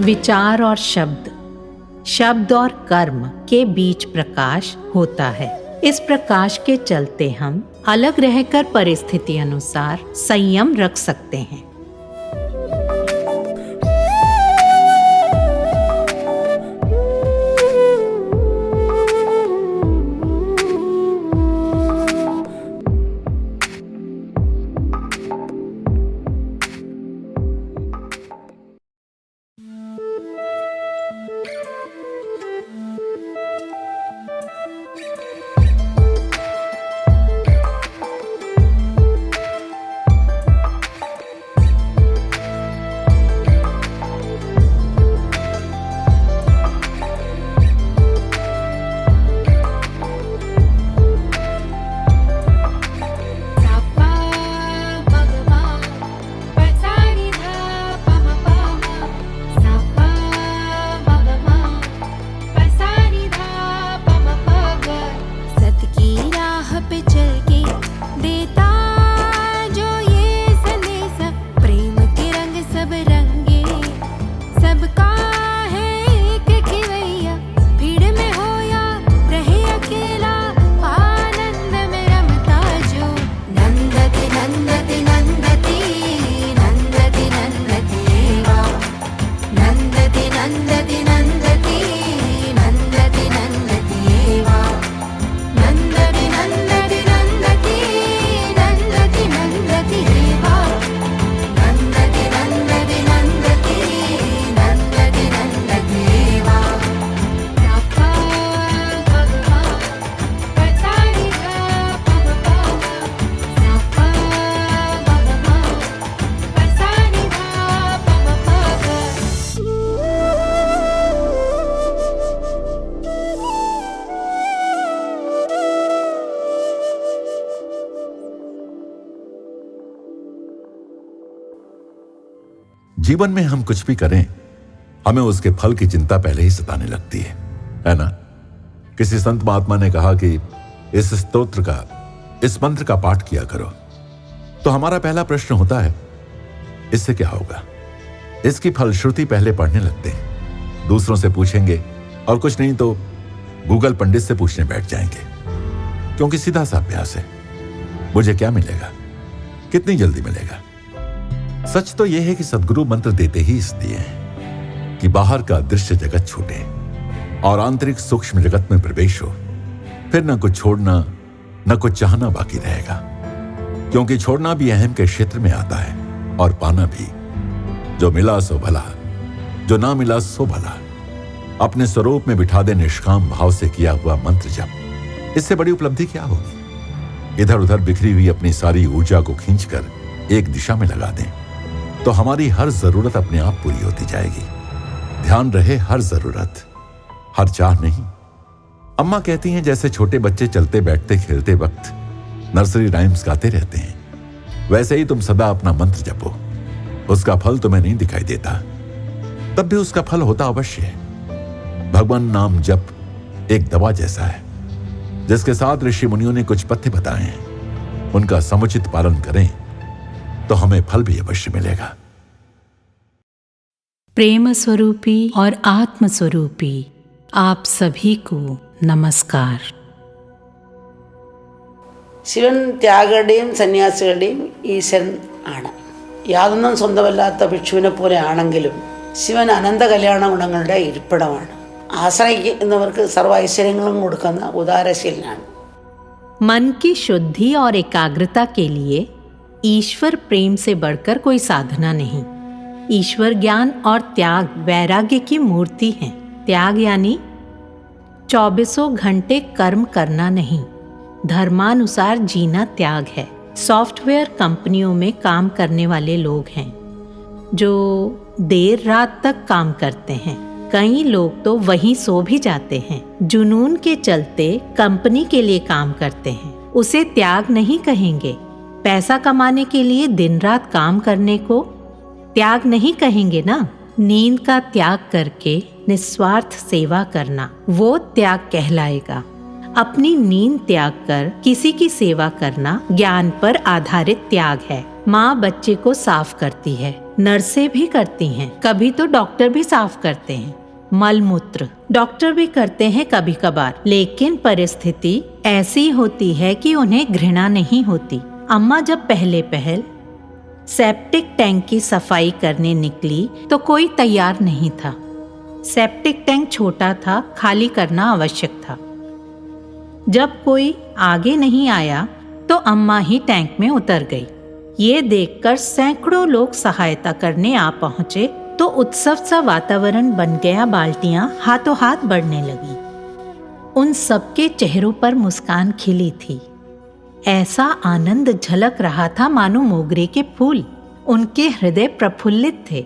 विचार और शब्द, शब्द और कर्म के बीच प्रकाश होता है। इस प्रकाश के चलते हम अलग रहकर परिस्थिति अनुसार संयम रख सकते हैं। जीवन में हम कुछ भी करें, हमें उसके फल की चिंता पहले ही सताने लगती है ना? किसी संत महात्मा ने कहा कि इस स्तोत्र का, इस मंत्र का पाठ किया करो। तो हमारा पहला प्रश्न होता है, इससे क्या होगा? इसकी फलश्रुति पहले पढ़ने लगते हैं, दूसरों से पूछेंगे और कुछ नहीं तो गूगल पंडित से पूछने बैठ जाएंगे, क्योंकि सीधा सा अभ्यास है। मुझे क्या मिलेगा, कितनी जल्दी मिलेगा? सच तो यह है कि सद्गुरु मंत्र देते ही इसलिए हैं कि बाहर का दृश्य जगत छूटे और आंतरिक सूक्ष्म जगत में प्रवेश हो। फिर न कुछ छोड़ना न कुछ चाहना बाकी रहेगा, क्योंकि छोड़ना भी अहम के क्षेत्र में आता है और पाना भी। जो मिला सो भला, जो ना मिला सो भला। अपने स्वरूप में बिठा दे निष्काम भाव से किया हुआ मंत्र जप, इससे बड़ी उपलब्धि क्या होगी? इधर उधर बिखरी हुई अपनी सारी ऊर्जा को खींचकर एक दिशा में लगा दें तो हमारी हर जरूरत अपने आप पूरी होती जाएगी। ध्यान रहे, हर जरूरत, हर चाह नहीं। अम्मा कहती हैं जैसे छोटे बच्चे चलते बैठते खेलते वक्त नर्सरी राइम्स गाते रहते हैं, वैसे ही तुम सदा अपना मंत्र जपो। उसका फल तुम्हें नहीं दिखाई देता, तब भी उसका फल होता अवश्य है। भगवान नाम जप एक दवा जैसा है, जिसके साथ ऋषि मुनियों ने कुछ पथ्य बताए हैं। उनका समुचित पालन करें तो हमें फल भी अवश्य मिलेगा। प्रेम स्वरूपी और आत्म स्वरूपी आप सभी को नमस्कार। ശിവൻ ത്യാഗരുടെയും സന്യാസികളുടെയും ഈശ്വരൻ ആണ്. യാതൊന്നും സ്വന്തമല്ലാത്ത ഭിക്ഷുവിനെ പോലെ ആണെങ്കിലും ശിവൻ അനന്ത കല്യാണ ഗുണങ്ങളുടെ ഇരിപ്പിടമാണ്. ആശ്രയിക്കുന്നവർക്ക് സർവ്വ ഐശ്വര്യങ്ങളും കൊടുക്കുന്ന ഉദാരശീലനാണ്. मन की शुद्धि और एकाग्रता के लिए ईश्वर प्रेम से बढ़कर कोई साधना नहीं। ईश्वर ज्ञान और त्याग वैराग्य की मूर्ति है। त्याग यानी 24 घंटे कर्म करना नहीं, धर्मानुसार जीना त्याग है। सॉफ्टवेयर कंपनियों में काम करने वाले लोग हैं जो देर रात तक काम करते हैं। कई लोग तो वहीं सो भी जाते हैं। जुनून के चलते कंपनी के लिए काम करते हैं, उसे त्याग नहीं कहेंगे। पैसा कमाने के लिए दिन रात काम करने को त्याग नहीं कहेंगे ना। नींद का त्याग करके निस्वार्थ सेवा करना, वो त्याग कहलाएगा। अपनी नींद त्याग कर किसी की सेवा करना ज्ञान पर आधारित त्याग है। माँ बच्चे को साफ करती है, नर्सें भी करती हैं, कभी तो डॉक्टर भी साफ करते हैं। मल मूत्र डॉक्टर भी करते हैं कभी कभार, लेकिन परिस्थिति ऐसी होती है कि उन्हें घृणा नहीं होती। अम्मा जब पहले सेप्टिक टैंक की सफाई करने निकली तो कोई तैयार नहीं था। सेप्टिक टैंक छोटा था, खाली करना आवश्यक था। जब कोई आगे नहीं आया तो अम्मा ही टैंक में उतर गई। ये देखकर सैकड़ों लोग सहायता करने आ पहुंचे तो उत्सव सा वातावरण बन गया। बाल्टियां हाथों हाथ बढ़ने लगी। उन सबके चेहरों पर मुस्कान खिली थी। ऐसा आनंद झलक रहा था मानो मोगरे के फूल। उनके हृदय प्रफुल्लित थे,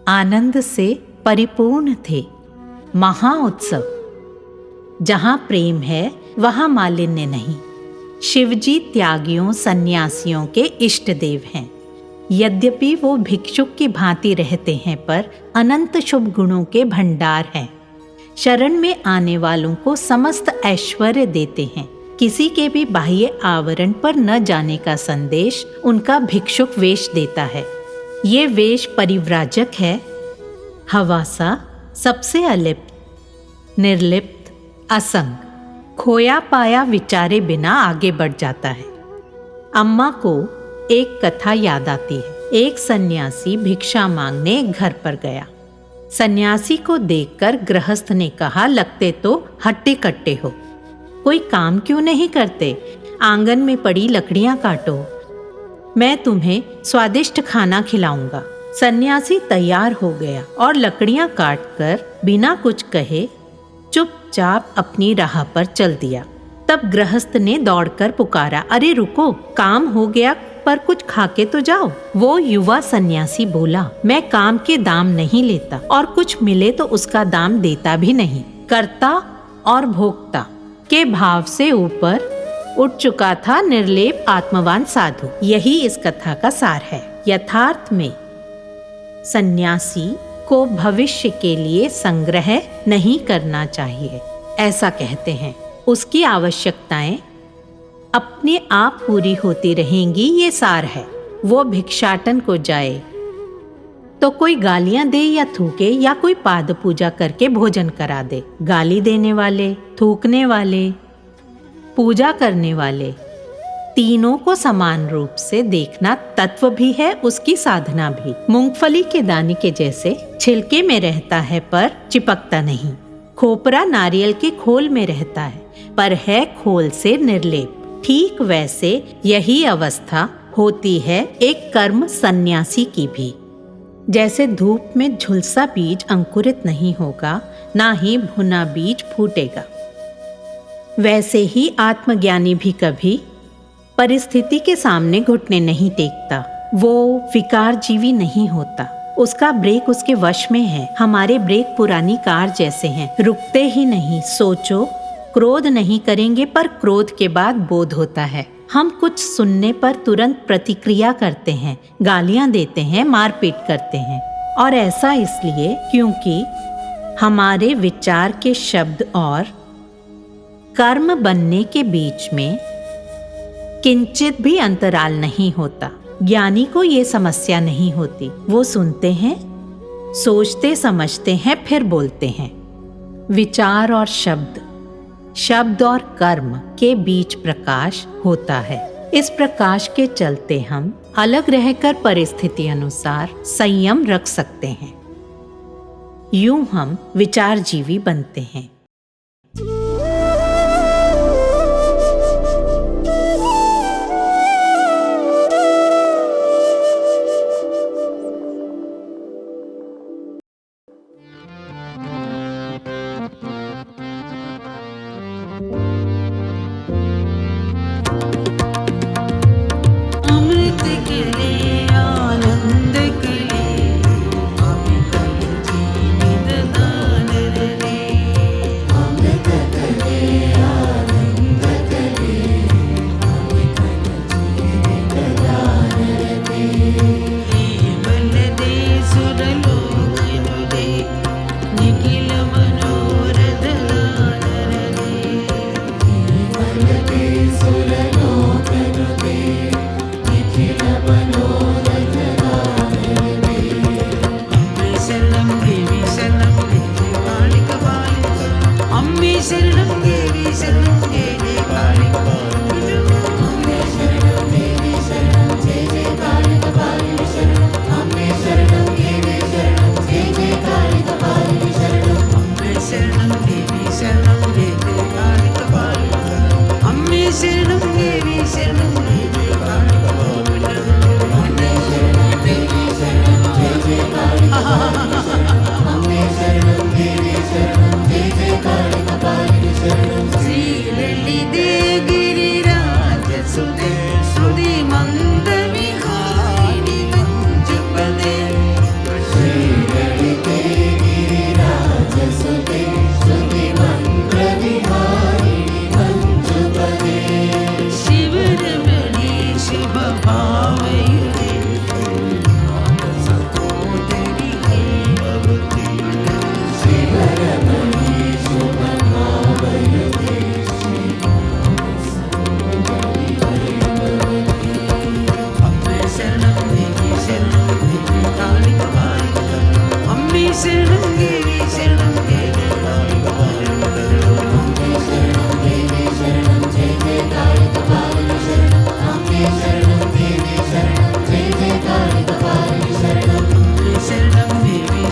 आनंद से परिपूर्ण थे। महा उत्सव। जहां प्रेम है वहां मालिन्य नहीं। शिवजी त्यागियों सन्यासियों के इष्ट देव हैं। यद्यपि वो भिक्षुक की भांति रहते हैं, पर अनंत शुभ गुणों के भंडार हैं। शरण में आने वालों को समस्त ऐश्वर्य देते हैं। किसी के भी बाह्य आवरण पर न जाने का संदेश उनका भिक्षुक वेश देता है। ये वेश परिव्राजक है। हवासा सबसे अलिप्त, निर्लिप्त, असंग, खोया पाया विचारे बिना आगे बढ़ जाता है। अम्मा को एक कथा याद आती है। एक सन्यासी भिक्षा मांगने एक घर पर गया। सन्यासी को देखकर गृहस्थ ने कहा, लगते तो हट्टे कट्टे हो, कोई काम क्यों नहीं करते? आंगन में पड़ी लकड़ियां काटो, मैं तुम्हें स्वादिष्ट खाना खिलाऊंगा। सन्यासी तैयार हो गया और लकड़ियां काटकर बिना कुछ कहे चुपचाप अपनी राह पर चल दिया। तब गृहस्थ ने दौड़कर पुकारा, अरे रुको, काम हो गया पर कुछ खाके तो जाओ। वो युवा सन्यासी बोला, मैं काम के दाम नहीं लेता और कुछ मिले तो उसका दाम देता भी नहीं। कर्ता और भोक्ता के भाव से ऊपर उठ चुका था निर्लेप आत्मवान साधु। यही इस कथा का सार है। यथार्थ में सन्यासी को भविष्य के लिए संग्रह नहीं करना चाहिए, ऐसा कहते हैं। उसकी आवश्यकताएं अपने आप पूरी होती रहेंगी, ये सार है। वो भिक्षाटन को जाए तो कोई गालियां दे या थूके, या कोई पाद पूजा करके भोजन करा दे। गाली देने वाले, थूकने वाले, पूजा करने वाले, तीनों को समान रूप से देखना तत्व भी है, उसकी साधना भी। मूंगफली के दाने के जैसे छिलके में रहता है पर चिपकता नहीं। खोपरा नारियल के खोल में रहता है पर है खोल से निर्लेप। ठीक वैसे यही अवस्था होती है एक कर्म सन्यासी की भी। जैसे धूप में झुलसा बीज अंकुरित नहीं होगा, ना ही भुना बीज फूटेगा, वैसे ही आत्मज्ञानी भी कभी परिस्थिति के सामने घुटने नहीं टेकता। वो विकार जीवी नहीं होता। उसका ब्रेक उसके वश में है। हमारे ब्रेक पुरानी कार जैसे हैं, रुकते ही नहीं। सोचो, क्रोध नहीं करेंगे पर क्रोध के बाद बोध होता है। हम कुछ सुनने पर तुरंत प्रतिक्रिया करते हैं, गालियां देते हैं, मारपीट करते हैं। और ऐसा इसलिए क्योंकि हमारे विचार के शब्द और कर्म बनने के बीच में किंचित भी अंतराल नहीं होता। ज्ञानी को ये समस्या नहीं होती। वो सुनते हैं, सोचते समझते हैं, फिर बोलते हैं। विचार और शब्द, शब्द और कर्म के बीच प्रकाश होता है। इस प्रकाश के चलते हम अलग रहकर परिस्थिति अनुसार संयम रख सकते हैं। यूं हम विचार जीवी बनते हैं।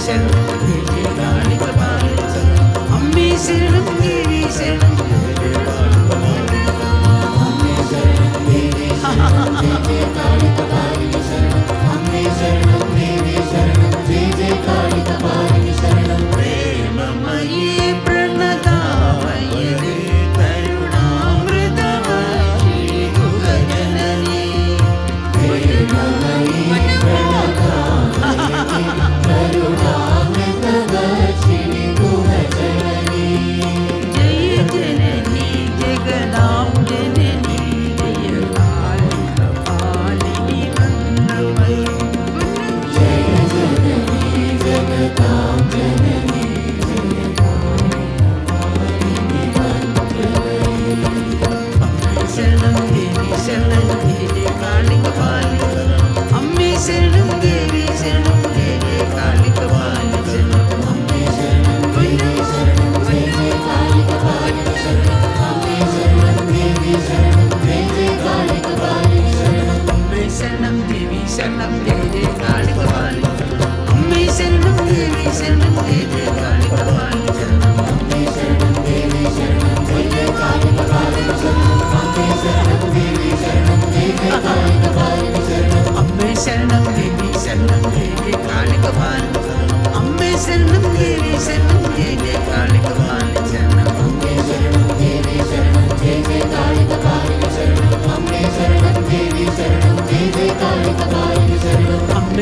ശരണം ജയ ജയ കാളി കപാലിനി ശരണം അമ്മേ ശരണം ദേവി ശരണം प्रेममयी प्रणतामयी करुणामृतवर्षी गुहजननी जय जननी जगदां जननी जय काली कपालिनी वन्दमयी शरणं देवी शरणं देवी काली कपालिनी अम्मे शरणं देवी शरणं देवी काली कपालिनी शरणं अम्मे शरणं देवी शरणं देवी काली कपालिनी शरणं अम्मे शरणं देवी शरणं देवी काली कपालिनी शरणं अम्मे शरणं देवी शरणं देवी काली कपालिनी अम्मे शरणं देवी शरणं देवी काली कपालिनी शरणं अम्मे शरणं देवी शरणं देवी काली कपालिनी शरणं अम्मे शरणं देवी शरणं देवी काली कपालिनी शरणं अम्मे शरणं देवी शरणं देवी काली कपालिनी शरणं अम्मे शरणं देवी शरणं देवी काली कपालिनी शरणं अम्मे शरणं देवी शरणं देवी काली कपालिनी शरणं अम्मे शरणं देवी शरणं देवी काली कपालिनी शरणं अम्मे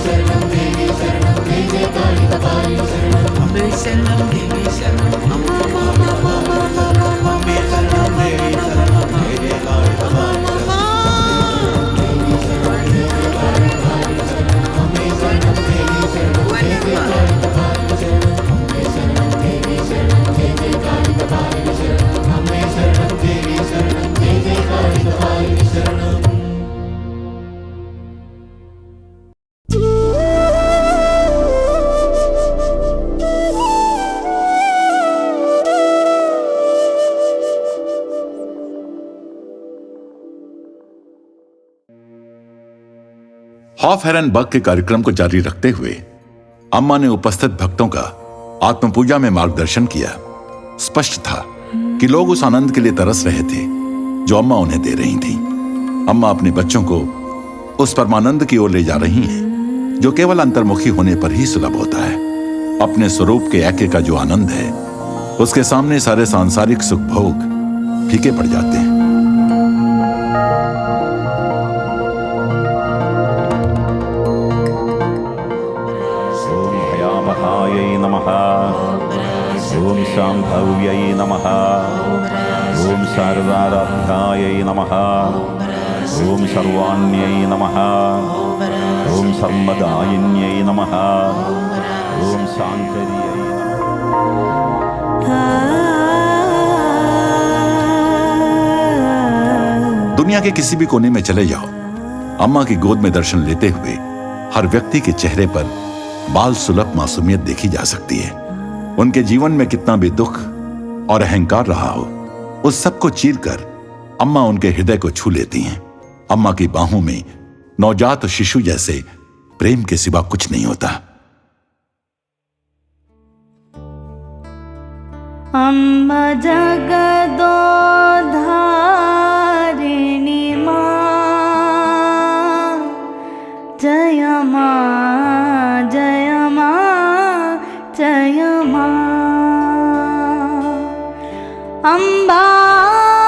शरणं देवी शरणं देवी काली कपालिनी शरणं अम्मे शरणं देवी शरणं देवी अम्मे शरणं देवी शरणं देवी काली कपालिनी शरणं अम्मे शरणं देवी शरणं देवी काली कपालिनी शरणं अम्मे शरणं देवी शरणं अम्मे शरणं देवी शरणं देवी काली कपालिनी हॉफहेरनबर्ग के कार्यक्रम को जारी रखते हुए अम्मा ने उपस्थित भक्तों का आत्म पूजा में मार्गदर्शन किया। स्पष्ट था कि लोग उस आनंद के लिए तरस रहे थे जो अम्मा उन्हें दे रही थी। अम्मा अपने बच्चों को उस परमानंद की ओर ले जा रही हैं, जो केवल अंतर्मुखी होने पर ही सुलभ होता है। अपने स्वरूप के ऐक्य का जो आनंद है, उसके सामने सारे सांसारिक सुख भोग फीके पड़ जाते हैं। ओम शांभव्यै नमः ओम शारदाराध्यायै नमः ओम सर्वाण्यै नमः ओम सर्वदायिन्यै नमः ओम शांकर्यै दुनिया के किसी भी कोने में चले जाओ, अम्मा की गोद में दर्शन लेते हुए हर व्यक्ति के चेहरे पर बाल सुलभ मासूमियत देखी जा सकती है। उनके जीवन में कितना भी दुख और अहंकार रहा हो, उस सब को चीर कर अम्मा उनके हृदय को छू लेती हैं। अम्मा की बाहों में नवजात शिशु जैसे प्रेम के सिवा कुछ नहीं होता। अम्मा जगदोधारिणी मां, जय मां जय मां जय मां। अम्बानंद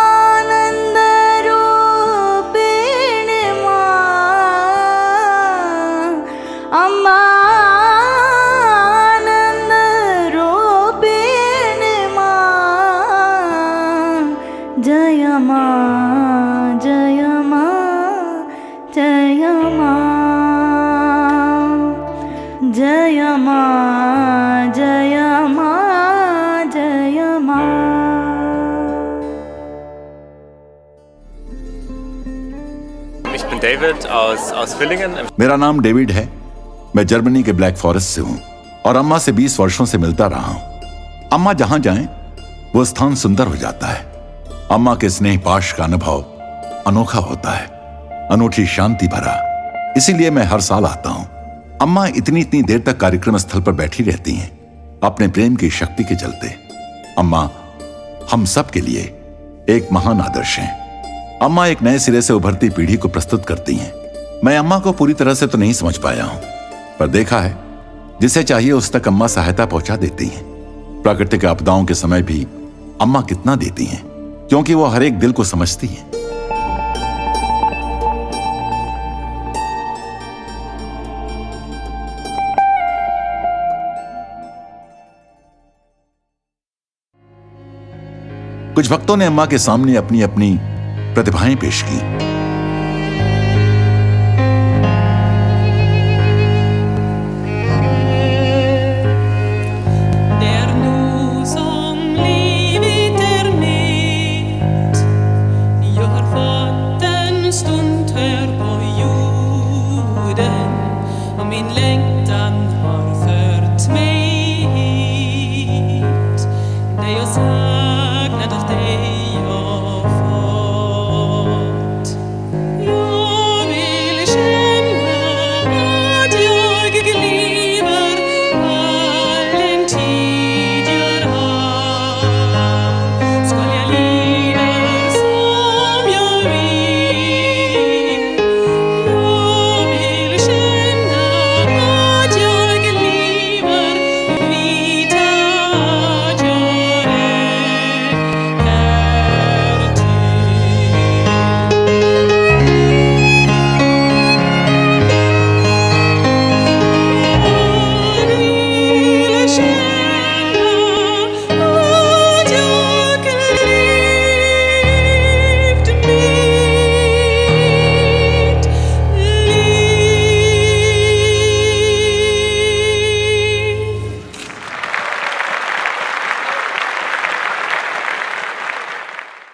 रूपिणी मां, अम्बानंद रूपिणी मां, जय मां जय मां जय मां, जय मां जय मां जय मां। Ich bin David aus Villingen. मेरा नाम डेविड है। मैं जर्मनी के ब्लैक फॉरेस्ट से हूं और अम्मा से 20 वर्षों से मिलता रहा हूं। अम्मा जहां जाएं वो स्थान सुंदर हो जाता है। अम्मा के स्नेह पाश का अनुभव अनोखा होता है, अनूठी शांति भरा। इसीलिए मैं हर साल आता हूं। अम्मा इतनी देर तक कार्यक्रम स्थल पर बैठी रहती हैं, अपने प्रेम की शक्ति के चलते। अम्मा हम सब के लिए एक महान आदर्श हैं। अम्मा एक नए सिरे से उभरती पीढ़ी को प्रस्तुत करती हैं। मैं अम्मा को पूरी तरह से तो नहीं समझ पाया हूं, पर देखा है जिसे चाहिए उस तक अम्मा सहायता पहुंचा देती हैं। प्राकृतिक आपदाओं के समय भी अम्मा कितना देती हैं, क्योंकि वो हर एक दिल को समझती हैं। कुछ भक्तों ने अम्मा के सामने अपनी अपनी प्रतिभाएं पेश की।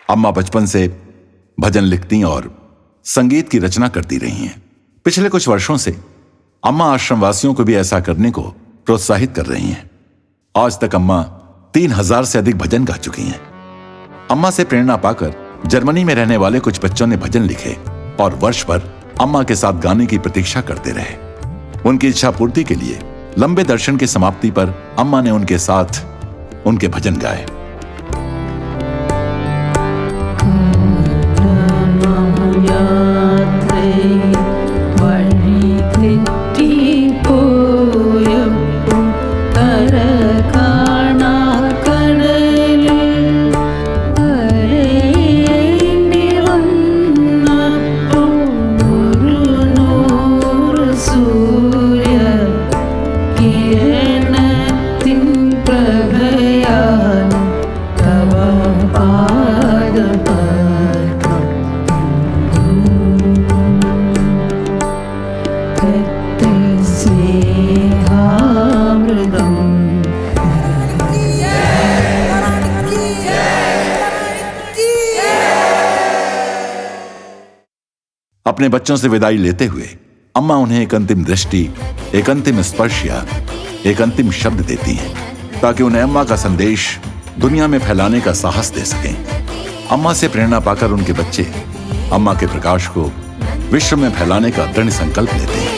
अम्मा बचपन से भजन लिखती और संगीत की रचना करती रही हैं। पिछले कुछ वर्षों से अम्मा आश्रमवासियों को भी ऐसा करने को प्रोत्साहित कर रही हैं। आज तक अम्मा 3000 से अधिक भजन गा चुकी हैं। अम्मा से प्रेरणा पाकर जर्मनी में रहने वाले कुछ बच्चों ने भजन लिखे और वर्ष भर अम्मा के साथ गाने की प्रतीक्षा करते रहे। उनकी इच्छा पूर्ति के लिए लंबे दर्शन की समाप्ति पर अम्मा ने उनके साथ उनके भजन गाए। अपने बच्चों से विदाई लेते हुए अम्मा उन्हें एक अंतिम दृष्टि, एक अंतिम स्पर्श या एक अंतिम शब्द देती हैं, ताकि उन्हें अम्मा का संदेश दुनिया में फैलाने का साहस दे सकें। अम्मा से प्रेरणा पाकर उनके बच्चे अम्मा के प्रकाश को विश्व में फैलाने का दृढ़ संकल्प लेते हैं।